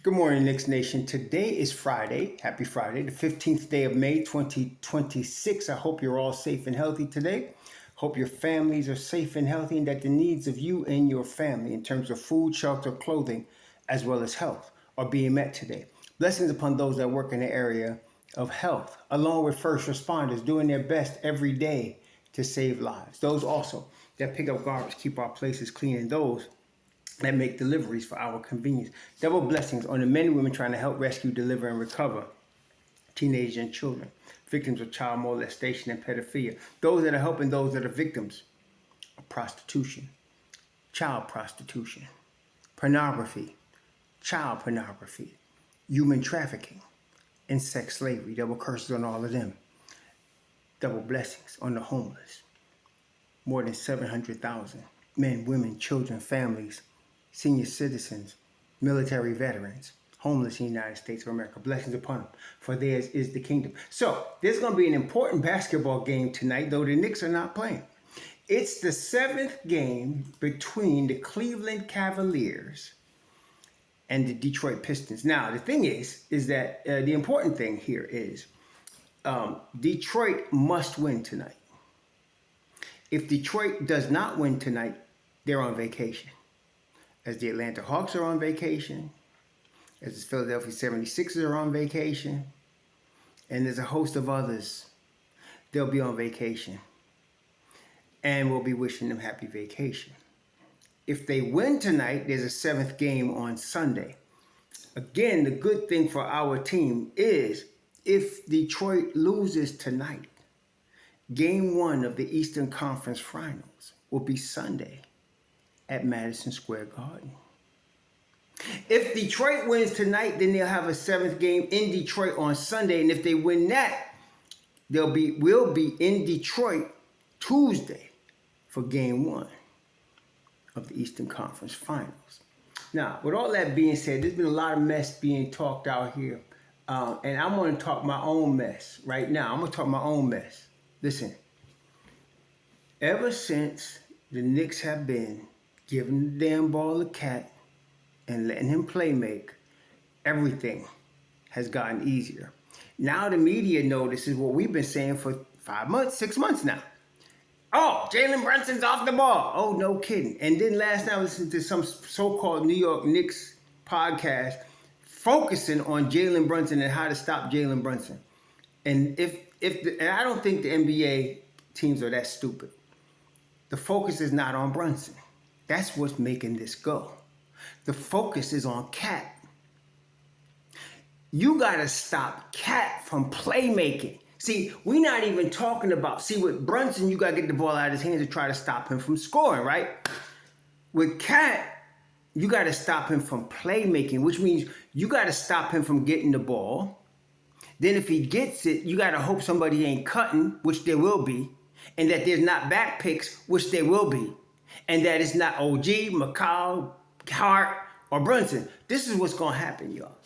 Good morning, Knicks Nation. Today is Friday. Happy Friday, the 15th day of May, 2026. I hope you're all safe and healthy today. Hope your families are safe and healthy and that the needs of you and your family in terms of food, shelter, clothing, as well as health are being met today. Blessings upon those that work in the area of health, along with first responders doing their best every day to save lives. Those also that pick up garbage, keep our places clean, and those that make deliveries for our convenience. Double blessings on the men and women trying to help rescue, deliver, and recover teenagers and children, victims of child molestation and pedophilia. Those that are helping those that are victims of prostitution, child prostitution, pornography, child pornography, human trafficking, and sex slavery. Double curses on all of them. Double blessings on the homeless. More than 700,000 men, women, children, families, senior citizens, military veterans, homeless in the United States of America. Blessings upon them, for theirs is the kingdom. So there's going to be an important basketball game tonight, though the Knicks are not playing. It's the 7th game between the Cleveland Cavaliers and the Detroit Pistons. Now, the thing is that the important thing here is Detroit must win tonight. If Detroit does not win tonight, they're on vacation. As the Atlanta Hawks are on vacation, as the Philadelphia 76ers are on vacation, and there's a host of others, they'll be on vacation. And we'll be wishing them happy vacation. If they win tonight, there's a 7th game on Sunday. Again, the good thing for our team is if Detroit loses tonight, Game 1 of the Eastern Conference Finals will be Sunday at Madison Square Garden. If Detroit wins tonight, then they'll have a 7th game in Detroit on Sunday. And if they win that, we'll be in Detroit Tuesday for Game 1 of the Eastern Conference Finals. Now, with all that being said, there's been a lot of mess being talked out here. And I'm going to talk my own mess right now. I'm going to talk my own mess. Listen, ever since the Knicks have been giving the damn ball to Cat and letting him play make, everything has gotten easier. Now the media notices what we've been saying for 5 months, 6 months now. Oh, Jalen Brunson's off the ball. Oh, no kidding. And then last night I listened to some so-called New York Knicks podcast focusing on Jalen Brunson and how to stop Jalen Brunson. And and I don't think the NBA teams are that stupid. The focus is not on Brunson. That's what's making this go. The focus is on Cat. You got to stop Cat from playmaking. See, we're not even talking about, with Brunson, you got to get the ball out of his hands and try to stop him from scoring, right? With Cat, you got to stop him from playmaking, which means you got to stop him from getting the ball. Then if he gets it, you got to hope somebody ain't cutting, which there will be, and that there's not back picks, which there will be, and that it's not OG, McCall, Hart, or Brunson. This is what's going to happen, y'all.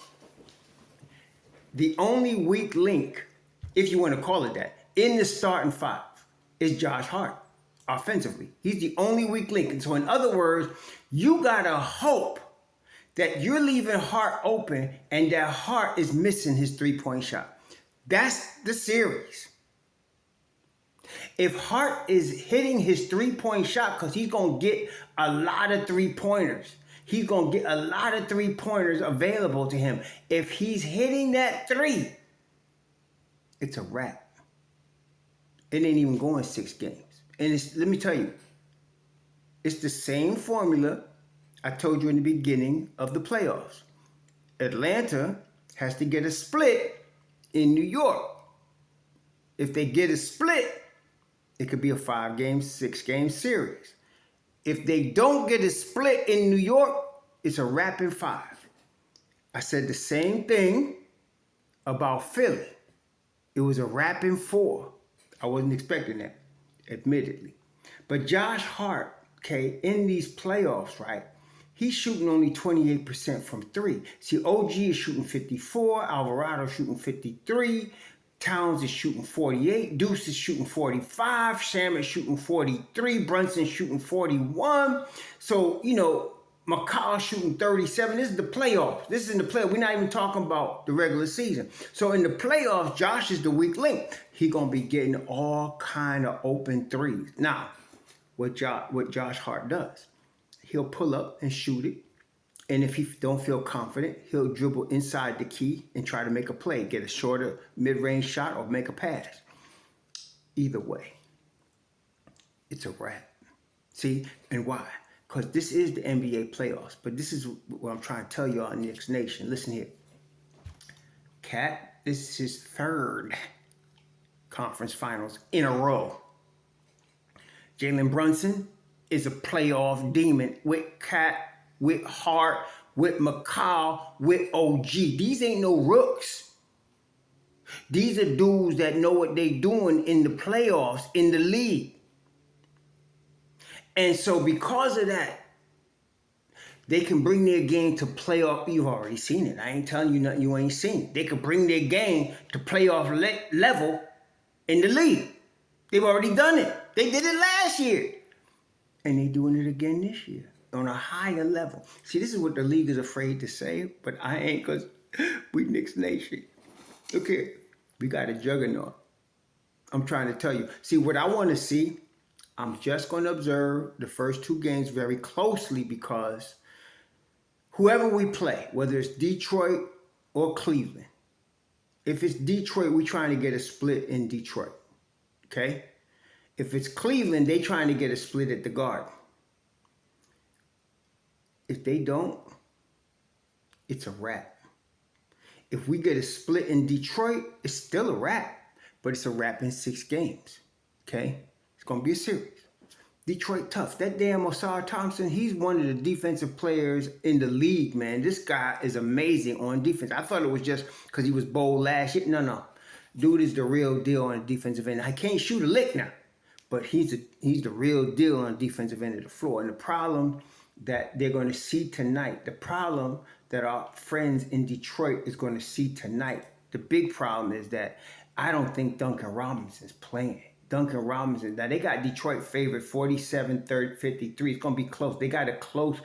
The only weak link, if you want to call it that, in the starting 5 is Josh Hart, offensively. He's the only weak link. And so in other words, you got to hope that you're leaving Hart open and that Hart is missing his three-point shot. That's the series. If Hart is hitting his three-point shot, because he's going to get a lot of three-pointers. He's going to get a lot of three-pointers available to him. If he's hitting that 3, it's a wrap. It ain't even going 6 games. And let me tell you, it's the same formula I told you in the beginning of the playoffs. Atlanta has to get a split in New York. If they get a split, it could be a 5-game, 6-game series. If they don't get a split in New York, it's a wrap in 5. I said the same thing about Philly. It was a wrap in 4. I wasn't expecting that, admittedly. But Josh Hart, in these playoffs, right, he's shooting only 28% from 3. See, OG is shooting 54, Alvarado shooting 53, Towns is shooting 48. Deuce is shooting 45. Sham is shooting 43. Brunson shooting 41. So, McCall shooting 37. This is the playoffs. This is in the playoffs. We're not even talking about the regular season. So in the playoffs, Josh is the weak link. He gonna be getting all kind of open threes. Now, what Josh Hart does, he'll pull up and shoot it. And if he don't feel confident, he'll dribble inside the key and try to make a play, get a shorter mid-range shot or make a pass. Either way, it's a wrap. See, and why? Because this is the NBA playoffs. But this is what I'm trying to tell y'all in Knicks Nation. Listen here. Cat, this is his third conference finals in a row. Jalen Brunson is a playoff demon with Cat, with Hart, with McCall, with OG. These ain't no rooks. These are dudes that know what they doing in the playoffs, in the league. And so because of that, they can bring their game to playoff. You've already seen it. I ain't telling you nothing you ain't seen. They can bring their game to playoff level in the league. They've already done it. They did it last year. And they're doing it again this year on a higher level. See, this is what the league is afraid to say, but I ain't, because we Knicks Nation. Look here. We got a juggernaut. I'm trying to tell you. See, what I want to see, I'm just going to observe the first two games very closely, because whoever we play, whether it's Detroit or Cleveland, if it's Detroit, we're trying to get a split in Detroit. Okay? If it's Cleveland, they trying to get a split at the Garden. If they don't, it's a wrap. If we get a split in Detroit, it's still a wrap, but it's a wrap in 6 games. Okay? It's going to be a series. Detroit tough. That damn Osar Thompson, he's one of the defensive players in the league, man. This guy is amazing on defense. I thought it was just because he was bold last year. No. Dude is the real deal on the defensive end. I can't shoot a lick now, but he's the real deal on the defensive end of the floor. And the problem that they're going to see tonight, the problem that our friends in Detroit is going to see tonight, the big problem is that I don't think Duncan Robinson's playing. Duncan Robinson, now they got Detroit favored 47-53. It's going to be close. They got it close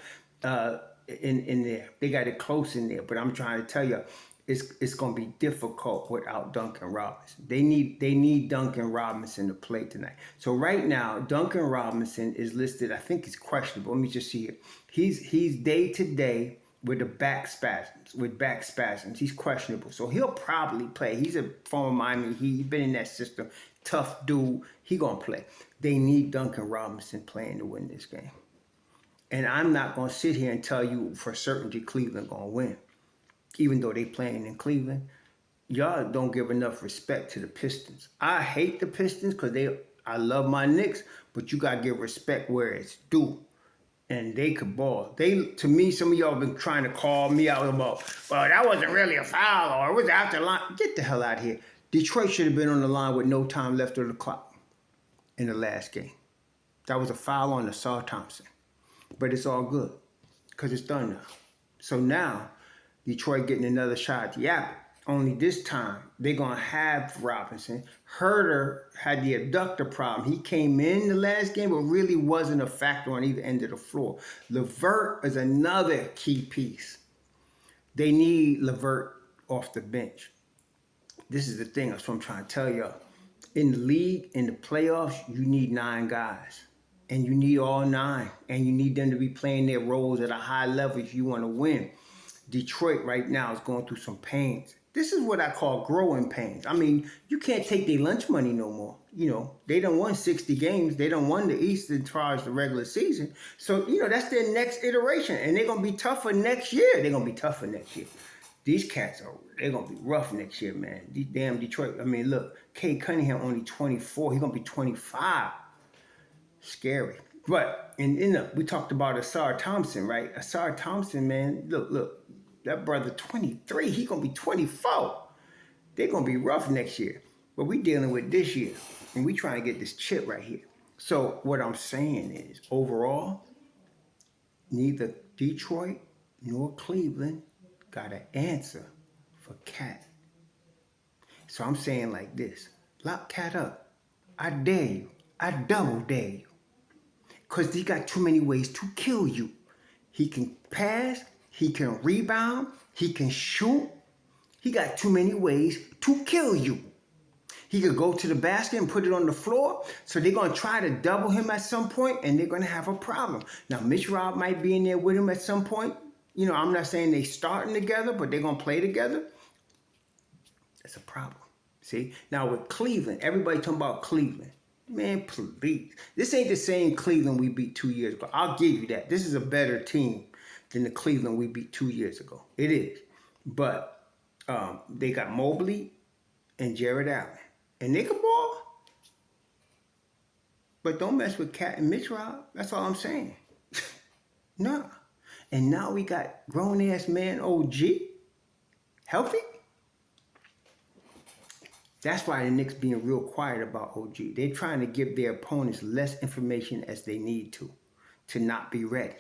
in there. They got it close in there. But I'm trying to tell you, it's going to be difficult without Duncan Robinson. They need Duncan Robinson to play tonight. So right now, Duncan Robinson is listed, I think he's questionable. Let me just see it. He's day to day with the back spasms. He's questionable. So he'll probably play. He's a former Miami. He's been in that system. Tough dude. He going to play. They need Duncan Robinson playing to win this game. And I'm not going to sit here and tell you for certainty Cleveland going to win. Even though they playing in Cleveland, y'all don't give enough respect to the Pistons. I hate the Pistons because I love my Knicks, but you got to give respect where it's due. And they could ball. To me, some of y'all have been trying to call me out about, well, that wasn't really a foul, or it was after the line. Get the hell out of here. Detroit should have been on the line with no time left on the clock in the last game. That was a foul on Osar Thompson. But it's all good because it's done now. So now, Detroit getting another shot at the apple. Only this time, they're going to have Robinson. Herter had the abductor problem. He came in the last game, but really wasn't a factor on either end of the floor. LeVert is another key piece. They need LeVert off the bench. This is the thing. That's what I'm trying to tell y'all. In the league, in the playoffs, you need 9 guys. And you need all 9. And you need them to be playing their roles at a high level if you want to win. Detroit right now is going through some pains. This is what I call growing pains. I mean, you can't take their lunch money no more. You know, they done won 60 games. They done won the East as far as the regular season. So, you know, that's their next iteration. And they're going to be tougher next year. They're going to be tougher next year. These cats they're going to be rough next year, man. These damn Detroit. I mean, look, Cade Cunningham only 24. He's going to be 25. Scary. But, and we talked about Osar Thompson, right? Osar Thompson, man, look. That brother 23, he going to be 24. They're going to be rough next year. But we dealing with this year. And we trying to get this chip right here. So what I'm saying is, overall, neither Detroit nor Cleveland got an answer for Cat. So I'm saying like this. Lock Cat up. I dare you. I double dare you. Because he got too many ways to kill you. He can pass. He can rebound. He can shoot. He got too many ways to kill you. He could go to the basket and put it on the floor. So they're going to try to double him at some point, and they're going to have a problem. Now, Mitch Rob might be in there with him at some point. You know, I'm not saying they starting together, but they're going to play together. That's a problem. See? Now, with Cleveland, everybody talking about Cleveland. Man, please. This ain't the same Cleveland we beat 2 years ago. I'll give you that. This is a better team than the Cleveland we beat 2 years ago. It is. But they got Mobley and Jared Allen. And they can ball. But don't mess with Cat and Mitch Rob. That's all I'm saying. No. And now we got grown-ass man OG. Healthy? That's why the Knicks being real quiet about OG. They're trying to give their opponents less information as they need to not be ready.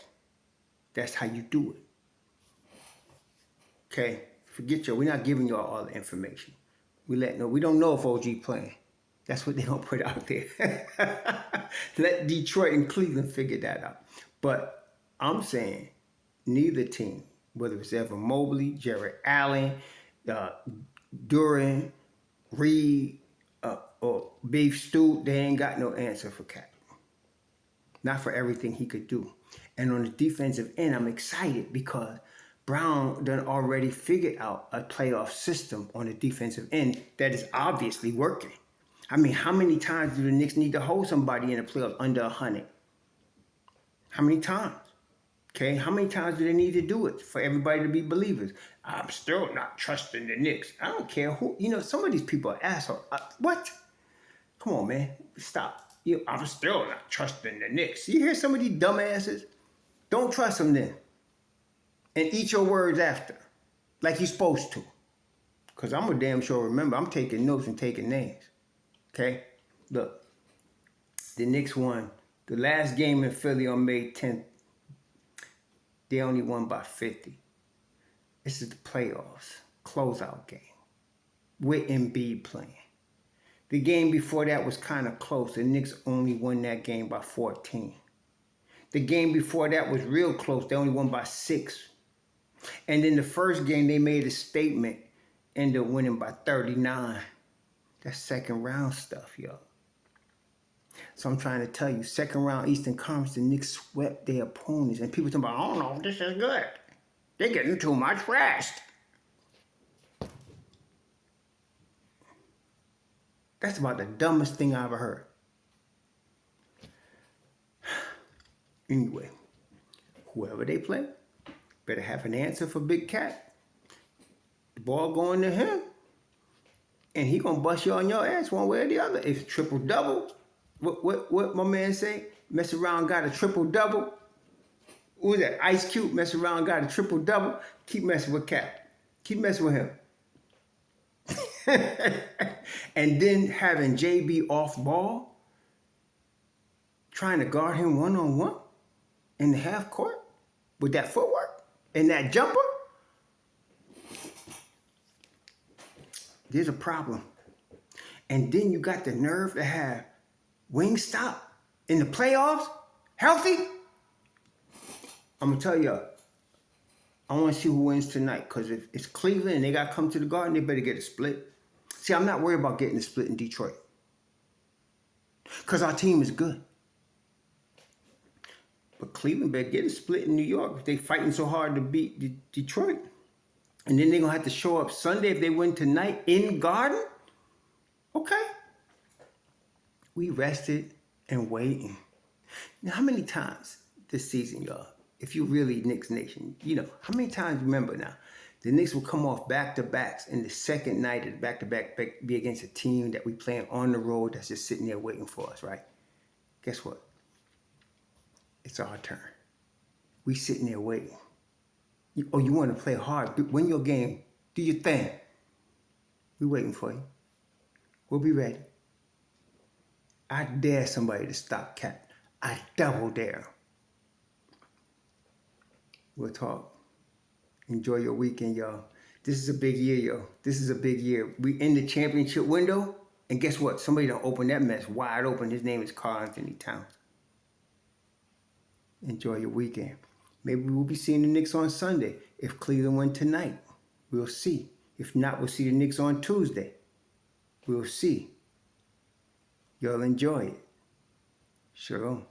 That's how you do it. Okay? Forget we're not giving y'all all the information. We don't know if OG playing. That's what they don't put out there. Let Detroit and Cleveland figure that out. But I'm saying neither team, whether it's Evan Mobley, Jared Allen, Duran, Reed, or Beef Stew, they ain't got no answer for Cat. Not for everything he could do. And on the defensive end, I'm excited because Brown done already figured out a playoff system on the defensive end that is obviously working. I mean, how many times do the Knicks need to hold somebody in the playoffs under 100? How many times? Okay, how many times do they need to do it for everybody to be believers? I'm still not trusting the Knicks. I don't care who. You know, some of these people are assholes. What? Come on, man. Stop. I'm still not trusting the Knicks. You hear some of these dumbasses? Don't trust them then. And eat your words after, like you're supposed to. Because I'm a damn sure remember, I'm taking notes and taking names. Okay? Look, the Knicks won the last game in Philly on May 10th. They only won by 50. This is the playoffs, closeout game, with Embiid playing. The game before that was kind of close. The Knicks only won that game by 14. The game before that was real close. They only won by 6. And then the first game, they made a statement, ended up winning by 39. That's second round stuff, yo. So I'm trying to tell you, second round Eastern Conference, the Knicks swept their opponents. And people talking about, I don't know if this is good. They're getting too much rest. That's about the dumbest thing I ever heard. Anyway, whoever they play, better have an answer for Big Cat. The ball going to him, and he gonna bust you on your ass one way or the other. It's triple-double. What my man say? Mess around, got a triple-double. Who was that? Ice Cube, mess around, got a triple-double. Keep messing with Cat. Keep messing with him. And then having JB off ball, trying to guard him one-on-one in the half court with that footwork. And that jumper, there's a problem. And then you got the nerve to have Wingstop in the playoffs, healthy. I'm going to tell you, I want to see who wins tonight. Because if it's Cleveland and they got to come to the Garden, they better get a split. See, I'm not worried about getting a split in Detroit. Because our team is good. But Cleveland better get a split in New York if they fighting so hard to beat Detroit. And then they're going to have to show up Sunday if they win tonight in Garden. Okay. We rested and waiting. Now, how many times this season, y'all, if you really Knicks Nation, you know, how many times, remember now, the Knicks will come off back-to-backs and the second night of the back-to-back be against a team that we playing on the road that's just sitting there waiting for us, right? Guess what? It's our turn. We sitting there waiting. You want to play hard. Win your game. Do your thing. We waiting for you. We'll be ready. I dare somebody to stop Cat. I double dare. We'll talk. Enjoy your weekend, y'all. This is a big year, yo. This is a big year. We in the championship window, and guess what? Somebody done open that mess wide open. His name is Karl Anthony Towns. Enjoy your weekend. Maybe we'll be seeing the Knicks on Sunday. If Cleveland win tonight, we'll see. If not, we'll see the Knicks on Tuesday. We'll see. Y'all enjoy it. Shalom.